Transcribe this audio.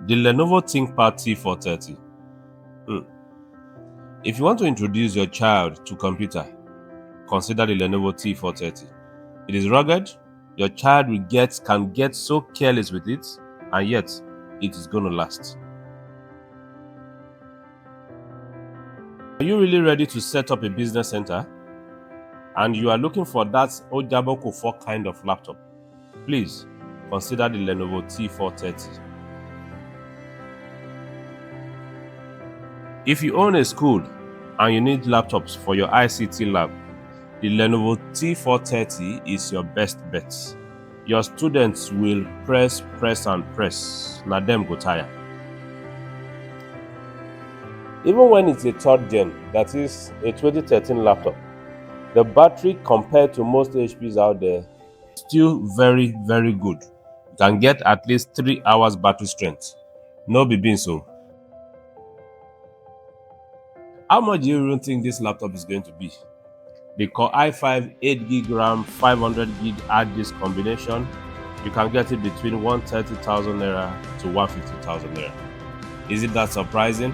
The LENOVO ThinkPad T430. If you want to introduce your child to computer, consider the LENOVO T430. It is rugged, your child can get so careless with it, and yet it is going to last. Are you really ready to set up a business center and you are looking for that Ojaboko 4 kind of laptop? Please consider the LENOVO T430. If you own a school and you need laptops for your ICT lab, the LENOVO T430 is your best bet. Your students will press and press. Now them go tire. Even when it's a 3rd gen, that is a 2013 laptop, the battery compared to most HPs out there is still very, very good. You can get at least 3 hours battery strength. No be being so. How much do you even think this laptop is going to be? The Core i5 8GB RAM 500GB hard disk combination, you can get it between 130,000 naira to 150,000 naira. Is it that surprising?